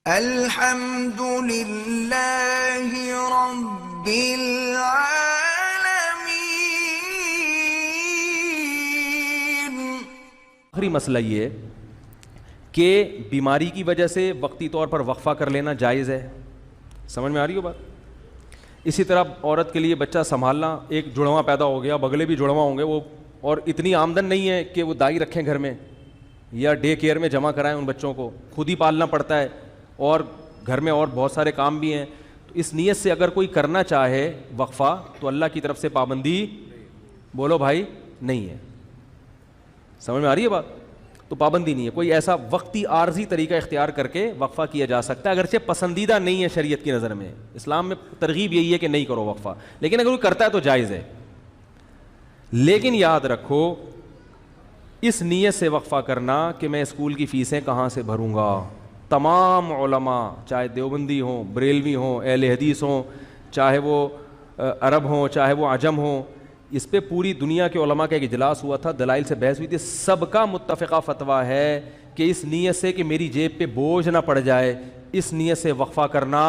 الحمد للہ رب العالمین۔ آخری مسئلہ یہ ہے کہ بیماری کی وجہ سے وقتی طور پر وقفہ کر لینا جائز ہے۔ سمجھ میں آ رہی ہو بات؟ اسی طرح عورت کے لیے بچہ سنبھالنا، ایک جڑواں پیدا ہو گیا، بگلے بھی جڑواں ہوں گے وہ، اور اتنی آمدن نہیں ہے کہ وہ دائی رکھیں گھر میں یا ڈے کیئر میں جمع کرائیں، ان بچوں کو خود ہی پالنا پڑتا ہے، اور گھر میں اور بہت سارے کام بھی ہیں۔ تو اس نیت سے اگر کوئی کرنا چاہے وقفہ تو اللہ کی طرف سے پابندی بولو بھائی نہیں ہے۔ سمجھ میں آ رہی ہے بات؟ تو پابندی نہیں ہے، کوئی ایسا وقتی عارضی طریقہ اختیار کر کے وقفہ کیا جا سکتا ہے، اگرچہ پسندیدہ نہیں ہے شریعت کی نظر میں۔ اسلام میں ترغیب یہی ہے کہ نہیں کرو وقفہ، لیکن اگر کوئی کرتا ہے تو جائز ہے۔ لیکن یاد رکھو اس نیت سے وقفہ کرنا کہ میں اسکول کی فیسیں کہاں سے بھروں گا، تمام علماء چاہے دیوبندی ہوں، بریلوی ہوں، اہل حدیث ہوں، چاہے وہ عرب ہوں، چاہے وہ عجم ہوں، اس پہ پوری دنیا کے علماء کا ایک اجلاس ہوا تھا، دلائل سے بحث ہوئی تھی، سب کا متفقہ فتویٰ ہے کہ اس نیت سے کہ میری جیب پہ بوجھ نہ پڑ جائے، اس نیت سے وقفہ کرنا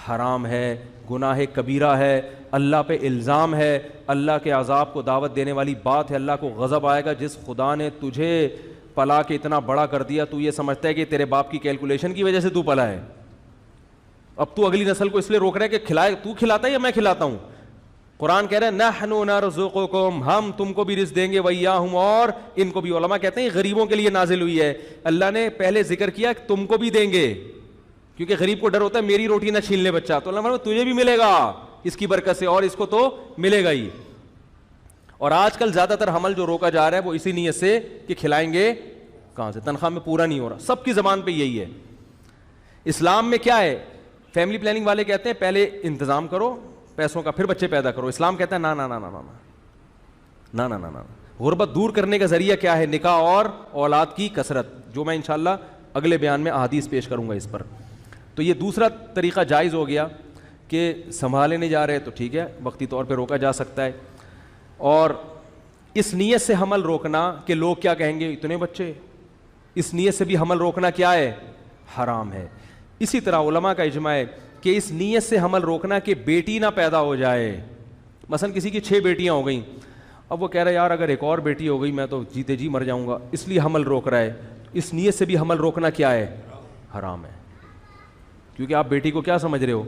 حرام ہے، گناہ کبیرہ ہے، اللہ پہ الزام ہے، اللہ کے عذاب کو دعوت دینے والی بات ہے، اللہ کو غضب آئے گا۔ جس خدا نے تجھے پلا کے اتنا بڑا کر دیا، تو یہ سمجھتا ہے کہ تیرے باپ کی کیلکولیشن کی وجہ سے تو پلا ہے، اب تو اگلی نسل کو اس لیے روک رہا ہے کہ کھلائے، تو کھلاتا ہے یا میں کھلاتا ہوں؟ قرآن کہہ رہا ہے نحن نرزقکم، ہم تم کو بھی رزق دیں گے، وإیاہم، اور ان کو بھی۔ علماء کہتے ہیں غریبوں کے لیے نازل ہوئی ہے، اللہ نے پہلے ذکر کیا کہ تم کو بھی دیں گے، کیونکہ غریب کو ڈر ہوتا ہے میری روٹی نہ چھین لے بچہ، تو اللہ فرماتا ہے تجھے بھی ملے گا اس کی برکت سے، اور اس کو تو ملے گا ہی۔ اور آج کل زیادہ تر حمل جو روکا جا رہا ہے وہ اسی نیت سے کہ کھلائیں گے کہاں سے، تنخواہ میں پورا نہیں ہو رہا، سب کی زبان پہ یہی ہے۔ اسلام میں کیا ہے؟ فیملی پلاننگ والے کہتے ہیں پہلے انتظام کرو پیسوں کا، پھر بچے پیدا کرو۔ اسلام کہتا ہے نا نا نا نا نا نا نا نا نا۔ غربت دور کرنے کا ذریعہ کیا ہے؟ نکاح اور اولاد کی کثرت، جو میں انشاءاللہ اگلے بیان میں احادیث پیش کروں گا اس پر۔ تو یہ دوسرا طریقہ جائز ہو گیا کہ سنبھالے نہیں جا رہے تو ٹھیک ہے، وقتی طور پہ روکا جا سکتا ہے۔ اور اس نیت سے حمل روکنا کہ لوگ کیا کہیں گے، اتنے بچے، اس نیت سے بھی حمل روکنا کیا ہے؟ حرام ہے۔ اسی طرح علماء کا اجماع ہے کہ اس نیت سے حمل روکنا کہ بیٹی نہ پیدا ہو جائے، مثلا کسی کی 6 بیٹیاں ہو گئیں، اب وہ کہہ رہا ہے یار اگر ایک اور بیٹی ہو گئی میں تو جیتے جی مر جاؤں گا، اس لیے حمل روک رہا ہے، اس نیت سے بھی حمل روکنا کیا ہے؟ حرام ہے، کیونکہ آپ بیٹی کو کیا سمجھ رہے ہو؟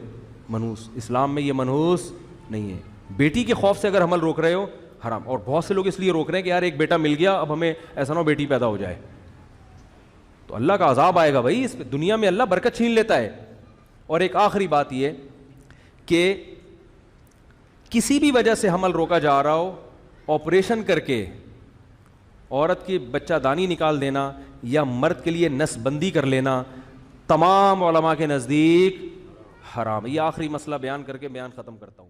منحوس۔ اسلام میں یہ منحوس نہیں ہے، بیٹی کے خوف سے اگر حمل روک رہے ہو حرام۔ اور بہت سے لوگ اس لیے روک رہے ہیں کہ یار ایک بیٹا مل گیا، اب ہمیں ایسا نہ ہو بیٹی پیدا ہو جائے، تو اللہ کا عذاب آئے گا بھائی، اس دنیا میں اللہ برکت چھین لیتا ہے۔ اور ایک آخری بات یہ کہ کسی بھی وجہ سے حمل روکا جا رہا ہو، آپریشن کر کے عورت کی بچہ دانی نکال دینا یا مرد کے لیے نس بندی کر لینا، تمام علماء کے نزدیک حرام ہے۔ یہ آخری مسئلہ بیان کر کے بیان ختم کرتا ہوں۔